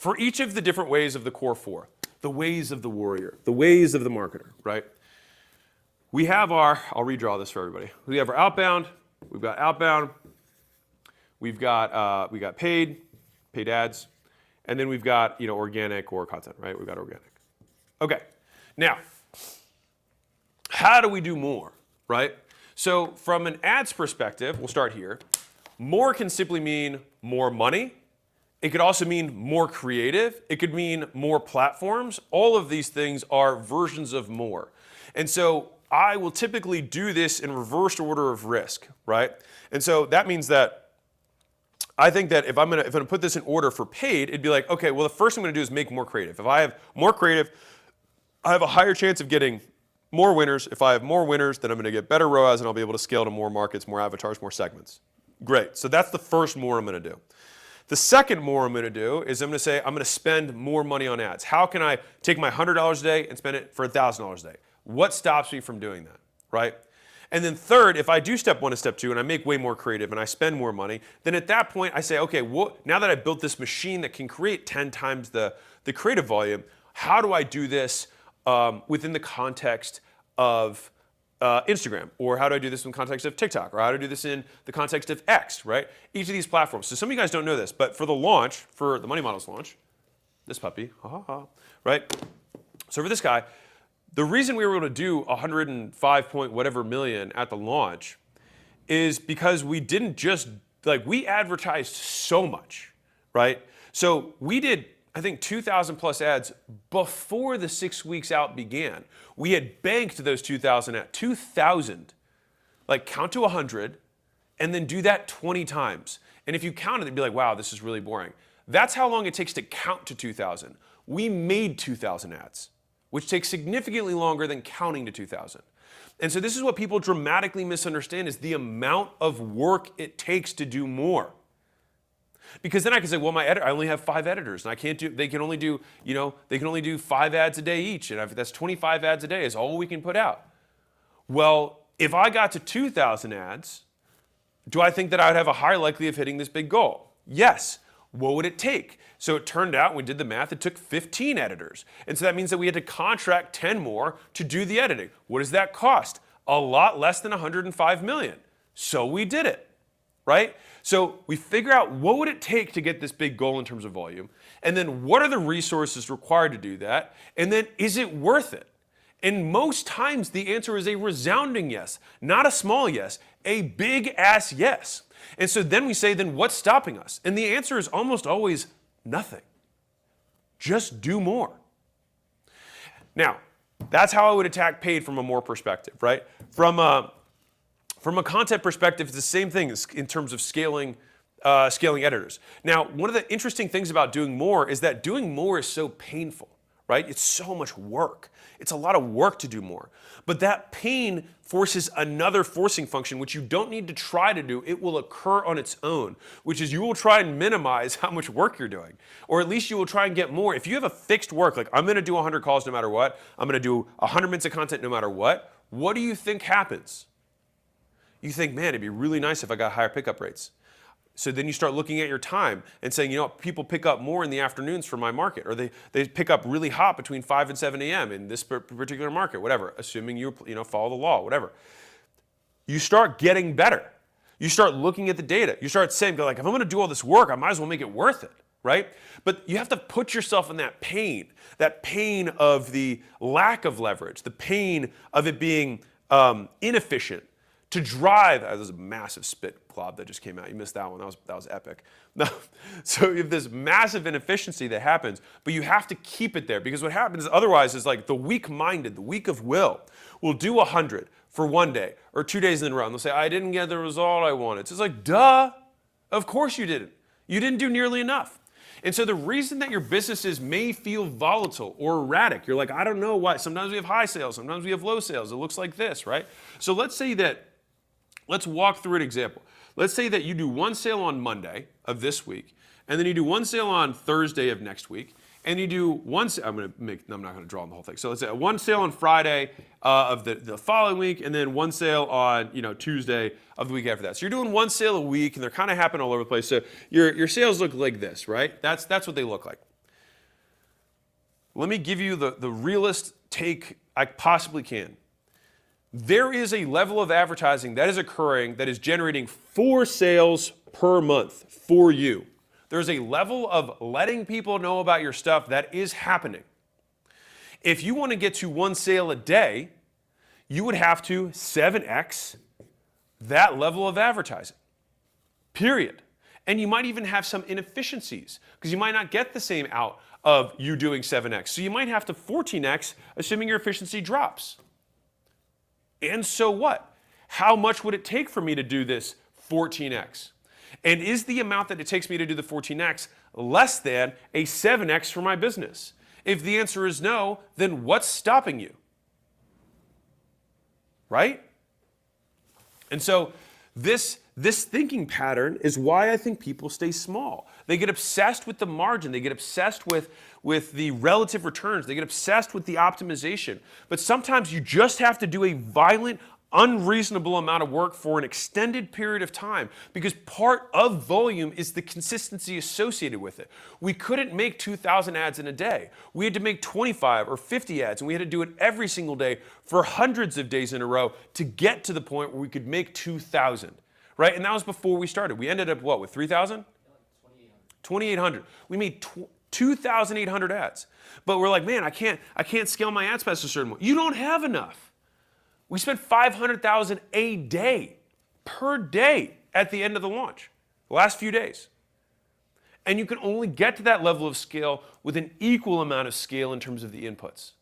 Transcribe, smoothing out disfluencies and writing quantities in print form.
for each of the different ways of the core four, the ways of the warrior, the ways of the marketer, right? We have our, I'll redraw this for everybody. We have our outbound, we've got paid ads, and then we've got, organic or content, right? We've got organic. Okay, now, how do we do more, right? So from an ads perspective, we'll start here. More can simply mean more money. It could also mean more creative. It could mean more platforms. All of these things are versions of more. And so I will typically do this in reverse order of risk, right? And so that means that I think that if I'm gonna put this in order for paid, it'd be like, okay, well, the first thing I'm gonna do is make more creative. If I have more creative, I have a higher chance of getting more winners. If I have more winners, then I'm gonna get better ROAS and I'll be able to scale to more markets, more avatars, more segments. Great, so that's the first more I'm gonna do. The second more I'm gonna do is I'm gonna say, I'm gonna spend more money on ads. How can I take my $100 a day and spend it for $1,000 a day? What stops me from doing that, right? And then third, if I do step one and step two and I make way more creative and I spend more money, then at that point I say, okay, now that I built this machine that can create 10 times the creative volume, how do I do this within the context of Instagram? Or how do I do this in the context of TikTok? Or how do I do this in the context of X, right? Each of these platforms. So some of you guys don't know this, but for the launch, for the Money Models launch, this puppy, right? So for this guy, the reason we were able to do 105 point whatever million at the launch is because we didn't just, we advertised so much, right? So we did, I think, 2,000 plus ads before the 6 weeks out began. We had banked those 2,000 at 2,000, count to 100, and then do that 20 times. And if you counted, it'd be like, wow, this is really boring. That's how long it takes to count to 2,000. We made 2,000 ads, which takes significantly longer than counting to 2,000. And so this is what people dramatically misunderstand is the amount of work it takes to do more. Because then I can say, well, I only have 5 editors, and they can only do 5 ads a day each, and that's 25 ads a day is all we can put out. Well, if I got to 2,000 ads, do I think that I would have a higher likelihood of hitting this big goal? Yes. What would it take? So it turned out, when we did the math, it took 15 editors. And so that means that we had to contract 10 more to do the editing. What does that cost? A lot less than 105 million. So we did it, right? So we figure out what would it take to get this big goal in terms of volume, and then what are the resources required to do that, and then is it worth it? And most times the answer is a resounding yes, not a small yes, a big ass yes. And so then we say, then what's stopping us? And the answer is almost always nothing. Just do more. Now, that's how I would attack paid from a more perspective, right? From a content perspective, it's the same thing in terms of scaling editors. Now, one of the interesting things about doing more is that doing more is so painful, right? It's so much work. It's a lot of work to do more. But that pain forces another forcing function, which you don't need to try to do. It will occur on its own, which is you will try and minimize how much work you're doing. Or at least you will try and get more. If you have a fixed work, like I'm going to do 100 calls no matter what, I'm going to do 100 minutes of content no matter what do you think happens? You think, man, it'd be really nice if I got higher pickup rates. So then you start looking at your time and saying, people pick up more in the afternoons for my market, or they pick up really hot between 5 and 7 a.m. in this particular market, whatever, assuming you follow the law, whatever. You start getting better. You start looking at the data. You start saying, if I'm going to do all this work, I might as well make it worth it, right? But you have to put yourself in that pain of the lack of leverage, the pain of it being inefficient, to drive. There's a massive spit glob that just came out. You missed that one. That was epic. So you have this massive inefficiency that happens, but you have to keep it there, because what happens otherwise is the weak-minded, the weak of will do 100 for one day or 2 days in a row, and they'll say, I didn't get the result I wanted. So it's duh, of course you didn't. You didn't do nearly enough. And so the reason that your businesses may feel volatile or erratic, you're I don't know why. Sometimes we have high sales, sometimes we have low sales. It looks like this, right? So let's walk through an example. Let's say that you do one sale on Monday of this week, and then you do one sale on Thursday of next week, and you do one sale, I'm not going to draw on the whole thing. So let's say one sale on Friday of the following week, and then one sale on Tuesday of the week after that. So you're doing one sale a week, and they're kind of happening all over the place. So your sales look like this, right? That's what they look like. let me give you the realest take I possibly can. There is a level of advertising that is occurring that is generating 4 sales per month for you. There's a level of letting people know about your stuff that is happening. If you want to get to 1 sale a day, you would have to 7x that level of advertising, period. And you might even have some inefficiencies because you might not get the same out of you doing 7x. So you might have to 14x, assuming your efficiency drops. And so what? How much would it take for me to do this 14x? And is the amount that it takes me to do the 14x less than a 7x for my business? If the answer is no, then what's stopping you? Right? And so this thinking pattern is why I think people stay small. They get obsessed with the margin. They get obsessed with the relative returns. They get obsessed with the optimization. But sometimes you just have to do a violent, unreasonable amount of work for an extended period of time because part of volume is the consistency associated with it. We couldn't make 2,000 ads in a day. We had to make 25 or 50 ads, and we had to do it every single day for hundreds of days in a row to get to the point where we could make 2,000, right? And that was before we started. We ended up, what, with 3,000? 2,800. We made 2,800 ads. But we're like, man, I can't scale my ad spend a certain way. You don't have enough. We spent $500,000 a day, per day, at the end of the launch, the last few days. And you can only get to that level of scale with an equal amount of scale in terms of the inputs.